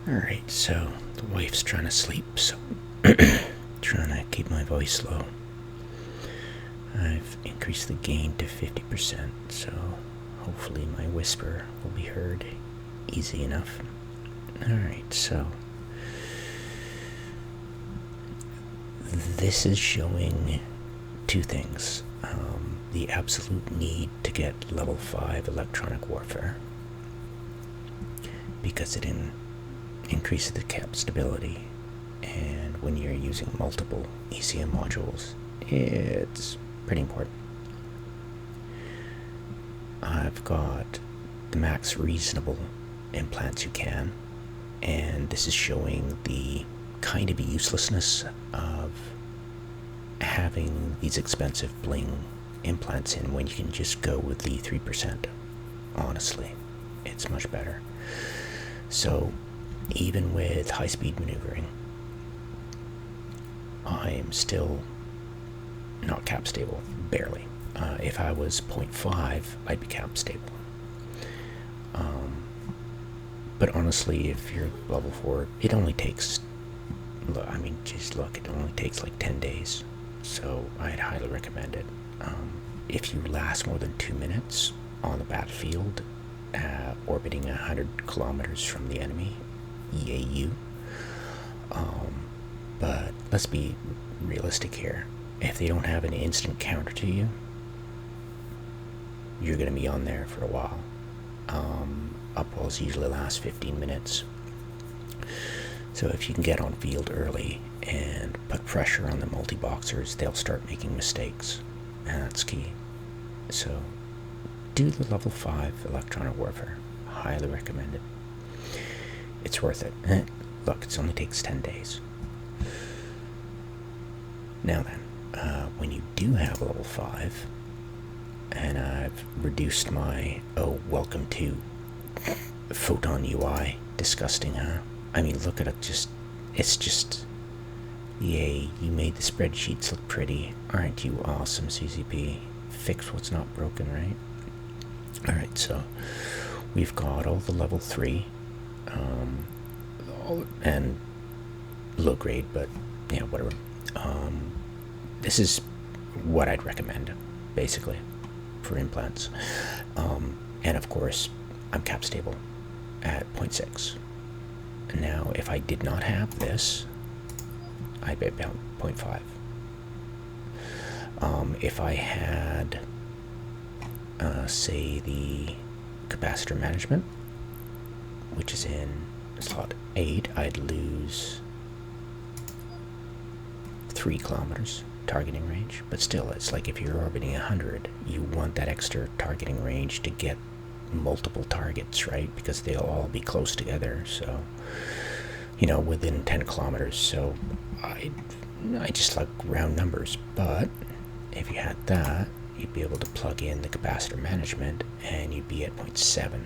Alright, so the wife's trying to sleep, so trying to keep my voice low. I've increased the gain to 50%, so hopefully my whisper will be heard easy enough. Alright, so this is showing two things. The absolute need to get level 5 electronic warfare, because it increases the cap stability, and when you're using multiple ECM modules, it's pretty important. I've got the max reasonable implants you can, and this is showing the kind of uselessness of having these expensive bling implants in when you can just go with the 3%. Honestly, it's much better. So even with high-speed maneuvering, I'm still not cap stable, barely. If I was 0.5, I'd be cap stable. But honestly, if you're level 4, it only takes, just look, it only takes like 10 days. So I'd highly recommend it. If you last more than 2 minutes on the battlefield, orbiting 100 kilometers from the enemy, yay you. But let's be realistic here. If they don't have an instant counter to you, you're going to be on there for a while. Upwells usually last 15 minutes. So if you can get on field early and put pressure on the multi-boxers, they'll start making mistakes, and that's key. So do the level 5 electronic warfare. Highly recommend it. It's worth it. Look, it only takes 10 days. Now then, when you do have level 5, and I've reduced my, welcome to Photon UI, disgusting, huh? I mean, look at it, it's just, yay, you made the spreadsheets look pretty. Aren't you awesome, CCP? Fix what's not broken, right? Alright, so we've got all the level 3, and low grade, but yeah, whatever. This is what I'd recommend, basically, for implants. And of course, I'm cap stable at 0.6. Now, if I did not have this, I'd be about 0.5. If I had, say, the capacitor management, which is in slot 8, I'd lose 3 kilometers targeting range. But still, it's like if you're orbiting 100, you want that extra targeting range to get multiple targets, right? Because they'll all be close together, so, within 10 kilometers. So I just like round numbers, but if you had that, you'd be able to plug in the capacitor management and you'd be at 0.7.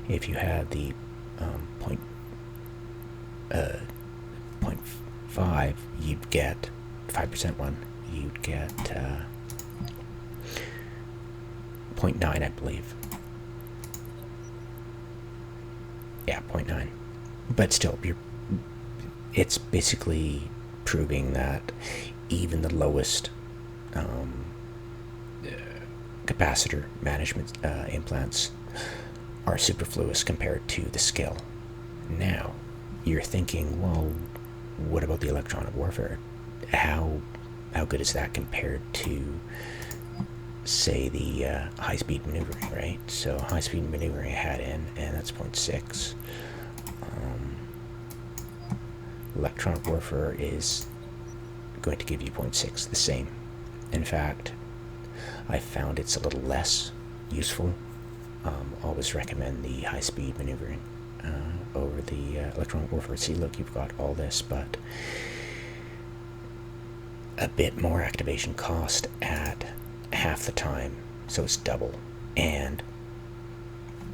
If you had the 0.5, you'd get 5% one, you'd get 0.9, I believe. Yeah, 0.9. But still, it's basically proving that even the lowest capacitor management implants are superfluous compared to the skill. Now, you're thinking, well, what about the electronic warfare? How good is that compared to, say, the high-speed maneuvering, right? So high-speed maneuvering I had in, and that's 0.6. Electronic warfare is going to give you 0.6, the same. In fact, I found it's a little less useful. Always recommend the high-speed maneuvering over the electronic warfare. See, look, you've got all this, but a bit more activation cost at half the time, so it's double, and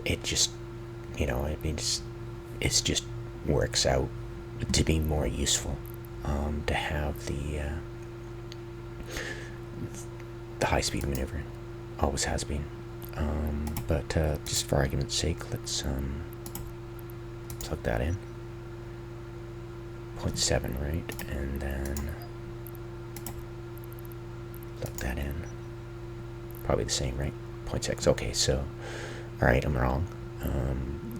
it just, it just works out to be more useful to have the high-speed maneuvering. Always has been. But just for argument's sake, let's plug that in. 0.7, right? And then plug that in. Probably the same, right? 0.6. Okay, so, all right, I'm wrong.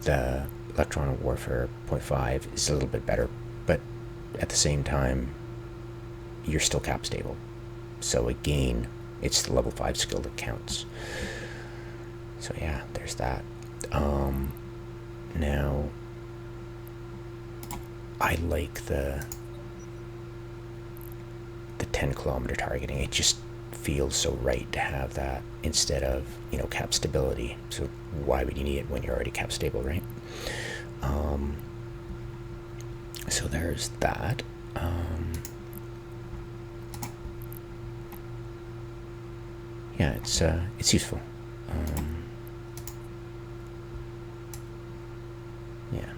The electronic warfare 0.5 is a little bit better, but at the same time, you're still cap stable. So again, it's the level 5 skill that counts. So yeah, there's that. Now, I like the 10-kilometer targeting. It just feels so right to have that instead of, cap stability. So why would you need it when you're already cap stable, right? So there's that. Yeah, it's useful. Yeah.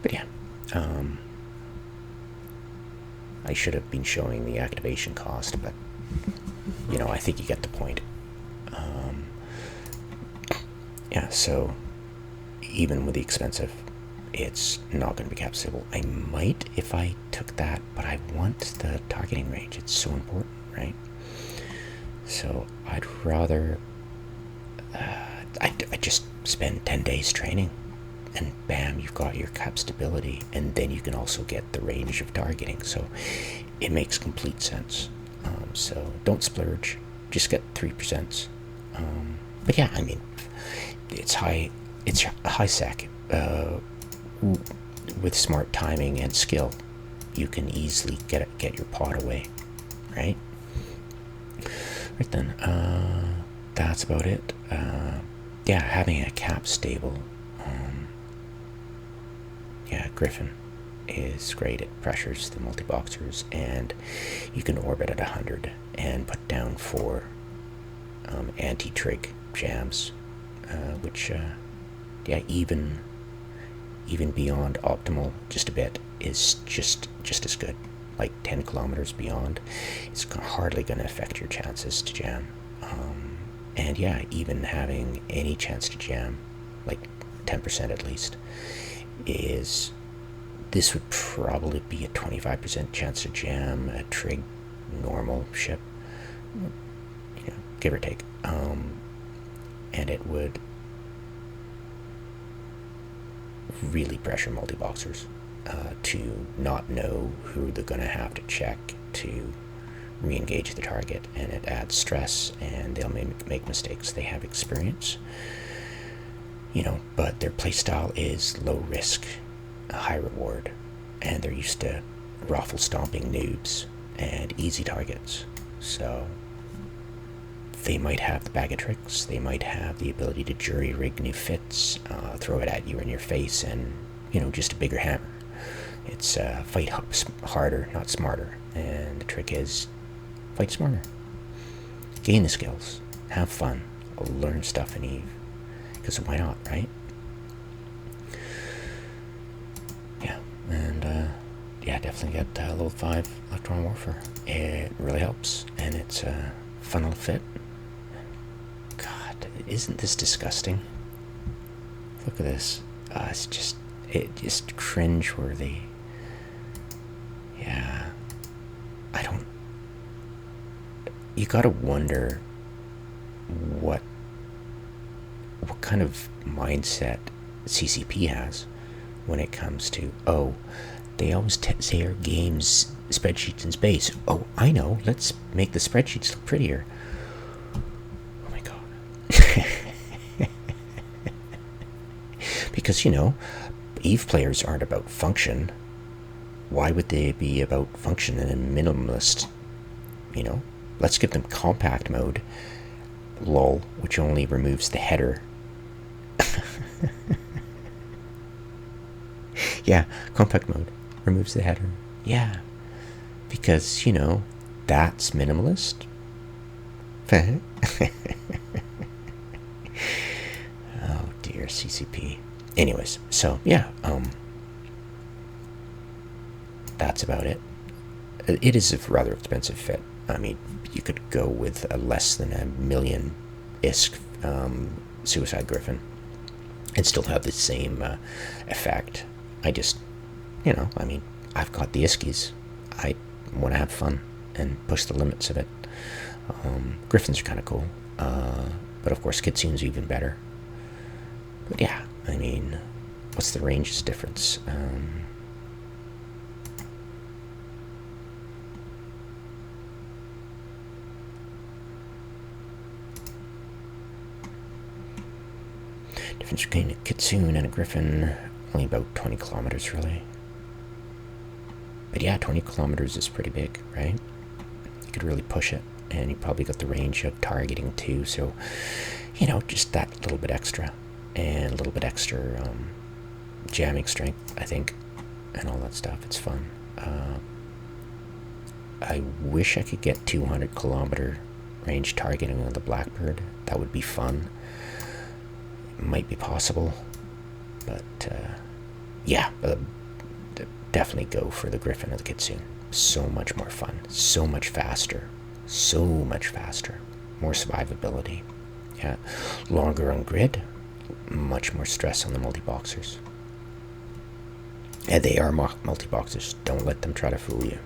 But yeah, I should have been showing the activation cost, but I think you get the point. Yeah, so even with the expensive, it's not going to be cap stable. I might if I took that, but I want the targeting range. It's so important, right? So I'd rather I just spend 10 days training, and bam, you've got your cap stability, and then you can also get the range of targeting. So it makes complete sense. So don't splurge, just get 3%. But yeah, I mean, it's high sec. With smart timing and skill, you can easily get your pot away, right? Right then, that's about it. Yeah, having a cap stable. Yeah, Griffin is great. It pressures the multi-boxers, and you can orbit at 100 and put down 4 anti-trig jams, which, yeah, even beyond optimal, just a bit, is just as good. Like 10 kilometers beyond, it's hardly going to affect your chances to jam. And yeah, even having any chance to jam, like 10% at least, this would probably be a 25% chance to jam a trig normal ship, give or take. And it would really pressure multi-boxers to not know who they're going to have to check to re-engage the target, and it adds stress, and they'll make mistakes. They have experience, but their playstyle is low risk, high reward, and they're used to raffle stomping noobs and easy targets. So they might have the bag of tricks, they might have the ability to jury rig new fits, throw it at you in your face, and just a bigger hammer. It's fight harder, not smarter, and the trick is fight smarter. Gain the skills, have fun, learn stuff in Eve, because why not, right? Yeah, and yeah, definitely get level 5 Electron Warfare. It really helps, and it's a fun little fit. God, isn't this disgusting? Look at this. It's just cringe-worthy. Yeah. You gotta wonder what kind of mindset CCP has when it comes to, they always say our game's spreadsheets in space. Oh, I know, let's make the spreadsheets look prettier. Oh my god. Because, Eve players aren't about function. Why would they be about function in a minimalist? Let's give them compact mode, lol, which only removes the header. Yeah, compact mode removes the header. Yeah, because, that's minimalist. Oh dear, CCP. Anyways, so yeah, that's about it. It is a rather expensive fit. I mean, you could go with a less than $1 million ISK Suicide Griffin and still have the same effect. I just, I mean, I've got the Iskies. I want to have fun and push the limits of it. Griffins are kind of cool, but of course Kitsune's even better. But yeah, I mean, what's the ranges difference? Difference between a Kitsune and a Griffin, only about 20 kilometers really. But yeah, 20 kilometers is pretty big, right? You could really push it, and you probably got the range of targeting too, so, just that little bit extra, and a little bit extra jamming strength, I think, and all that stuff. It's fun. I wish I could get 200 kilometer range targeting on the Blackbird. That would be fun. It might be possible, but yeah, definitely go for the Griffin or the Kitsune. So much more fun, so much faster, more survivability. Yeah, longer on grid, much more stress on the multi-boxers. And they are multi-boxers. Don't let them try to fool you.